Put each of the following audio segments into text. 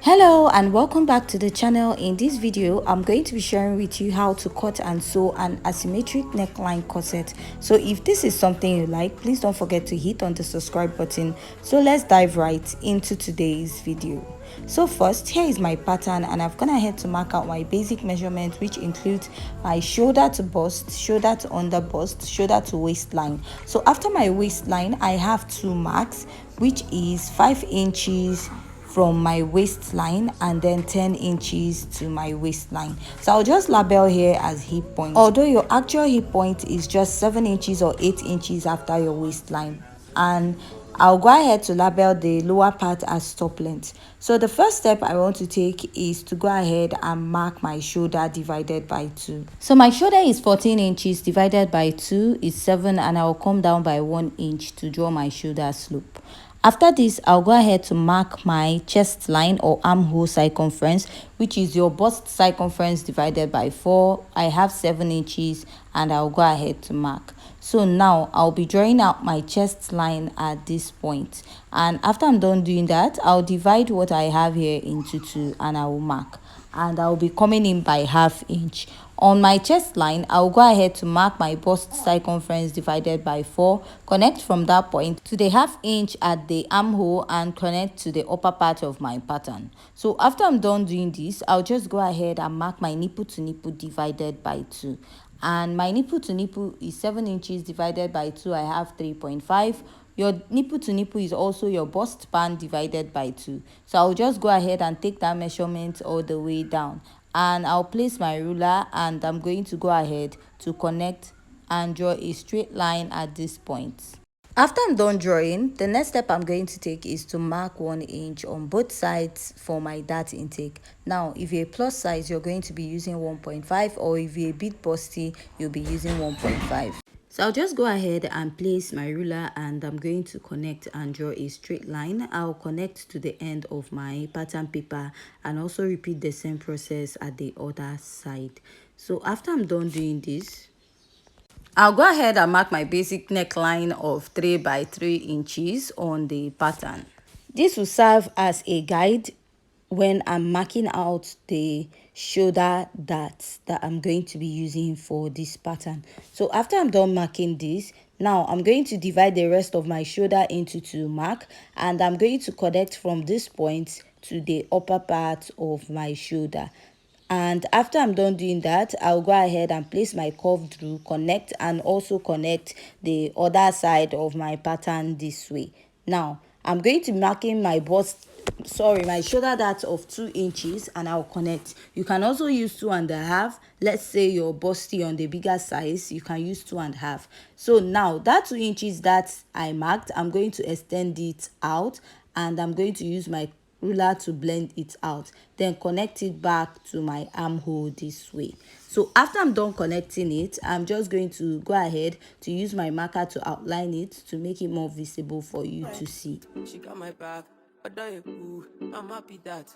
Hello and welcome back to the channel. In this video I'm going to be sharing with you how to cut and sew an asymmetric neckline corset. So if this is something you like, please don't forget to hit on the subscribe button. So let's dive right into today's video. So first, here is my pattern, and I've gone ahead to mark out my basic measurement, which includes my shoulder to bust, shoulder to under bust, shoulder to waistline. So after my waistline I have two marks, which is 5 inches from my waistline and then 10 inches to my waistline. So I'll just label here as hip point, although your actual hip point is just 7 inches or 8 inches after your waistline. And I'll go ahead to label the lower part as top length. So the first step I want to take is to go ahead and mark my shoulder divided by 2. So my shoulder is 14 inches divided by 2 is 7, and I'll come down by 1 inch to draw my shoulder slope. After this, I'll go ahead to mark my chest line or armhole circumference, which is your bust circumference divided by 4. I have 7 inches and I'll go ahead to mark. So now I'll be drawing out my chest line at this point. And after I'm done doing that, I'll divide what I have here into 2 and I will mark. And I'll be coming in by ½ inch. On my chest line, I'll go ahead to mark my bust circumference divided by 4, connect from that point to the ½ inch at the armhole and connect to the upper part of my pattern. So after I'm done doing this, I'll just go ahead and mark my nipple to nipple divided by 2. And my nipple to nipple is 7 inches divided by 2, I have 3.5. Your nipple to nipple is also your bust band divided by 2. So I'll just go ahead and take that measurement all the way down. And I'll place my ruler and I'm going to go ahead to connect and draw a straight line at this point. After I'm done drawing, the next step I'm going to take is to mark 1 inch on both sides for my dart intake. Now, if you're a plus size, you're going to be using 1.5, or if you're a bit busty, you'll be using 1.5. So I'll just go ahead and place my ruler and I'm going to connect and draw a straight line. I'll connect to the end of my pattern paper and also repeat the same process at the other side. So after I'm done doing this, I'll go ahead and mark my basic neckline of 3 by 3 inches on the pattern. This will serve as a guide when I'm marking out the shoulder darts that I'm going to be using for this pattern. So after I'm done marking this, now I'm going to divide the rest of my shoulder into 2 marks, and I'm going to connect from this point to the upper part of my shoulder. And after I'm done doing that, I'll go ahead and place my curved rule, connect, and also connect the other side of my pattern this way. Now I'm going to be marking my my shoulder dart of 2 inches and I'll connect. You can also use 2.5. Let's say you're busty on the bigger size, you can use 2.5. So now that 2 inches that I marked, I'm going to extend it out and I'm going to use my ruler to blend it out, then connect it back to my armhole this way. So after I'm done connecting it, I'm just going to go ahead to use my marker to outline it to make it more visible for you to see. She got my back. I'm happy that.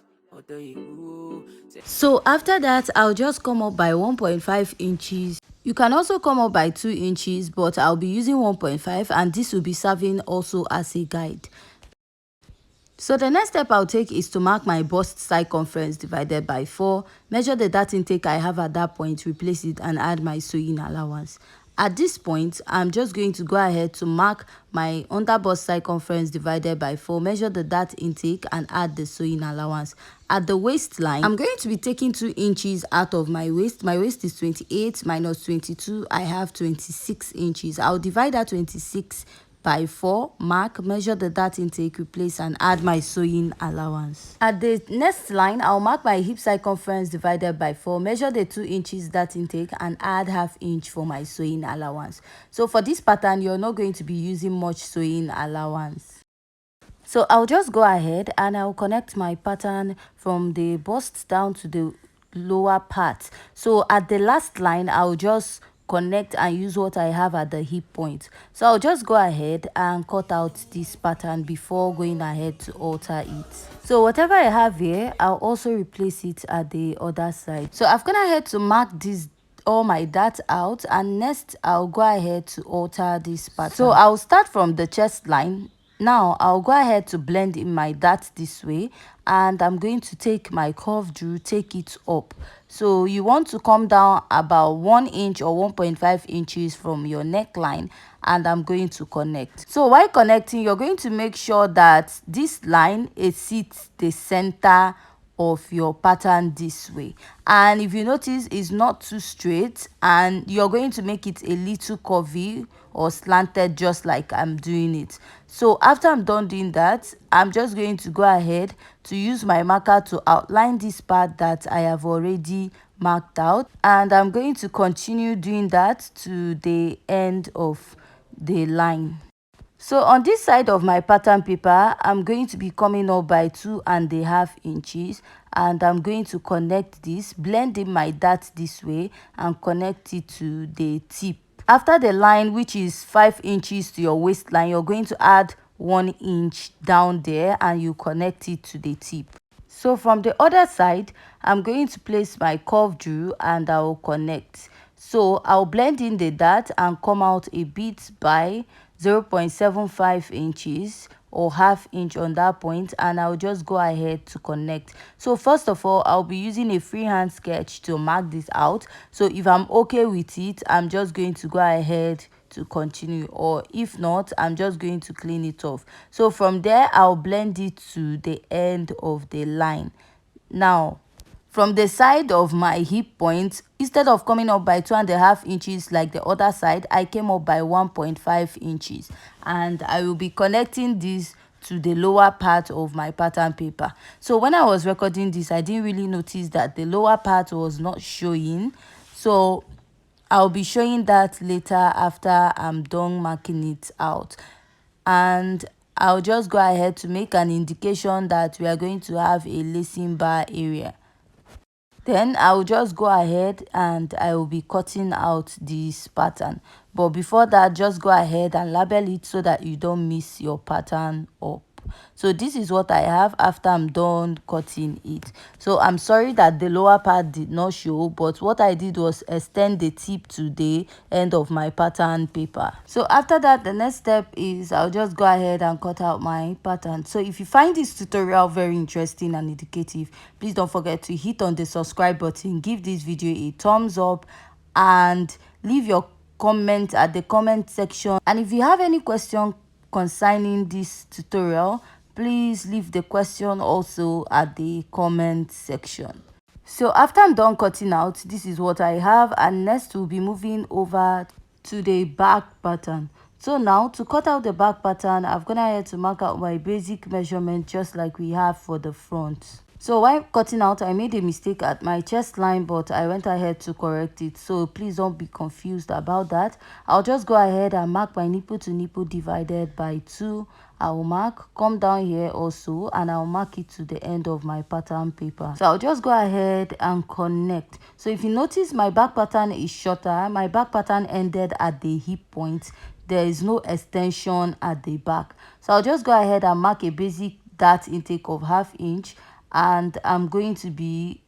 So after that, I'll just come up by 1.5 inches. You can also come up by 2 inches, but I'll be using 1.5 and this will be serving also as a guide. So the next step I'll take is to mark my bust circumference divided by 4, measure the dart intake I have at that point, replace it and add my sewing allowance. At this point, I'm just going to go ahead to mark my under bust circumference divided by 4, measure the dart intake and add the sewing allowance. At the waistline, I'm going to be taking 2 inches out of my waist. My waist is 28 minus 22, I have 26 inches. I'll divide that 26 by 4, mark, measure the dart intake, replace and add my sewing allowance. At the next line, I'll mark my hip circumference divided by 4, measure the 2 inches dart intake and add ½ inch for my sewing allowance. So for this pattern, you're not going to be using much sewing allowance. So I'll just go ahead and I'll connect my pattern from the bust down to the lower part. So at the last line, I'll just connect and use what I have at the hip point. So I'll just go ahead and cut out this pattern before going ahead to alter it. So whatever I have here, I'll also replace it at the other side. So I've gone ahead to mark all my darts out, and next I'll go ahead to alter this pattern. So I'll start from the chest line Now I'll go ahead to blend in my dart this way, and I'm going to take my curve drill, take it up. So you want to come down about 1 inch or 1.5 inches from your neckline, and I'm going to connect. So while connecting, you're going to make sure that this line sits the center of your pattern this way, and if you notice it's not too straight, and you're going to make it a little curvy or slanted, just like I'm doing it. So after I'm done doing that, I'm just going to go ahead to use my marker to outline this part that I have already marked out, and I'm going to continue doing that to the end of the line. So on this side of my pattern paper, I'm going to be coming up by 2.5 inches, and I'm going to connect this, blend in my dart this way, and connect it to the tip. After the line, which is 5 inches to your waistline, you're going to add 1 inch down there, and you connect it to the tip. So from the other side, I'm going to place my curve drill, and I will connect. So I'll blend in the dart and come out a bit by 0.75 inches or half inch on that point, and I'll just go ahead to connect. So first of all, I'll be using a freehand sketch to mark this out. So if I'm okay with it, I'm just going to go ahead to continue, or if not, I'm just going to clean it off. So from there, I'll blend it to the end of the line. Now from the side of my hip point, instead of coming up by 2.5 inches like the other side, I came up by 1.5 inches, and I will be connecting this to the lower part of my pattern paper. So when I was recording this, I didn't really notice that the lower part was not showing, so I'll be showing that later after I'm done marking it out. And I'll just go ahead to make an indication that we are going to have a lacing bar area. Then I'll just go ahead and I will be cutting out this pattern. But before that, just go ahead and label it so that you don't miss your pattern up. So this is what I have after I'm done cutting it. So I'm sorry that the lower part did not show, but what I did was extend the tip to the end of my pattern paper. So after that, the next step is I'll just go ahead and cut out my pattern. So if you find this tutorial very interesting and educative, please don't forget to hit on the subscribe button, give this video a thumbs up, and leave your comment at the comment section. And if you have any question concerning this tutorial, please leave the question also at the comment section. So after I'm done cutting out, this is what I have, and next we'll be moving over to the back pattern. So now to cut out the back pattern, I've gone ahead to mark out my basic measurement just like we have for the front. So while cutting out, I made a mistake at my chest line, but I went ahead to correct it. So please don't be confused about that. I'll just go ahead and mark my nipple to nipple divided by 2. I will mark, come down here also, and I'll mark it to the end of my pattern paper. So I'll just go ahead and connect. So if you notice, my back pattern is shorter. My back pattern ended at the hip point. There is no extension at the back. So I'll just go ahead and mark a basic dart intake of ½ inch, and I'm going to be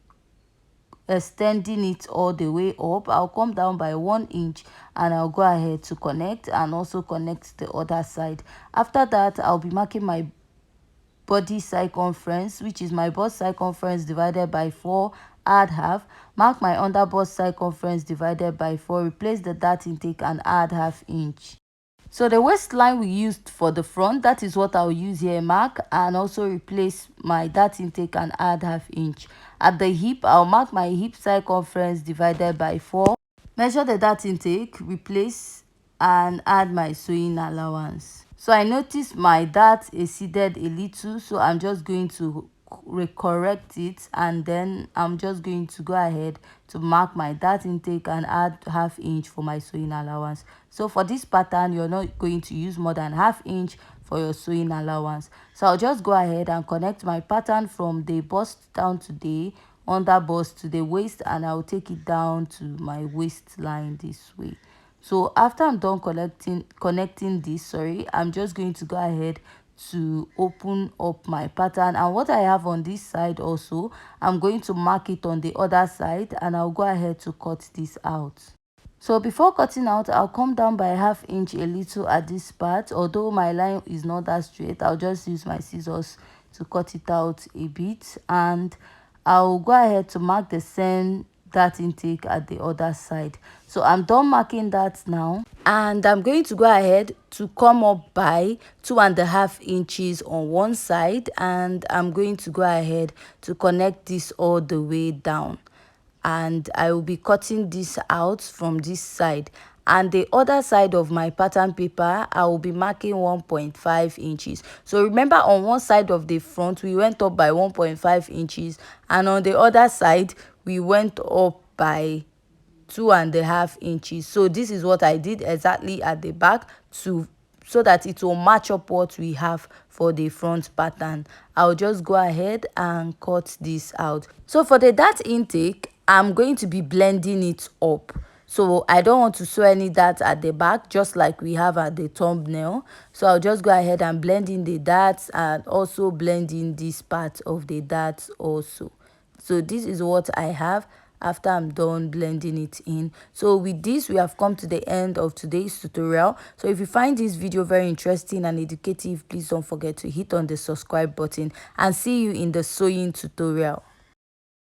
extending it all the way up. I'll come down by 1 inch, and I'll go ahead to connect and also connect the other side. After that, I'll be marking my body circumference, which is my bust circumference divided by 4, add half. Mark my under bust circumference divided by 4, replace the dart intake and add ½ inch. So the waistline we used for the front, that is what I'll use here, mark, and also replace my dart intake and add ½ inch. At the hip, I'll mark my hip circumference divided by 4, measure the dart intake, replace, and add my sewing allowance. So I noticed my dart exceeded a little, so I'm just going to recorrect it, and then I'm just going to go ahead to mark my dart intake and add ½ inch for my sewing allowance. So for this pattern, you're not going to use more than ½ inch for your sewing allowance. So I'll just go ahead and connect my pattern from the bust down to the under bust to the waist, and I'll take it down to my waistline this way. So after I'm done connecting this, I'm just going to go ahead to open up my pattern, and what I have on this side also, I'm going to mark it on the other side, and I'll go ahead to cut this out. So before cutting out, I'll come down by 1/2 inch a little at this part. Although my line is not that straight, I'll just use my scissors to cut it out a bit, and I'll go ahead to mark the same dart intake at the other side. So I'm done marking that now, and I'm going to go ahead to come up by 2.5 inches on one side, and I'm going to go ahead to connect this all the way down, and I will be cutting this out from this side. And the other side of my pattern paper, I will be marking 1.5 inches. So remember, on one side of the front we went up by 1.5 inches, and on the other side we went up by 2.5 inches. So this is what I did exactly at the back, so that it will match up what we have for the front pattern. I'll just go ahead and cut this out. So for the dart intake, I'm going to be blending it up. So I don't want to sew any dart at the back, just like we have at the thumbnail. So I'll just go ahead and blend in the darts, and also blend in this part of the darts also. So this is what I have after I'm done blending it in. So with this, we have come to the end of today's tutorial. So if you find this video very interesting and educative, please don't forget to hit on the subscribe button, and see you in the sewing tutorial.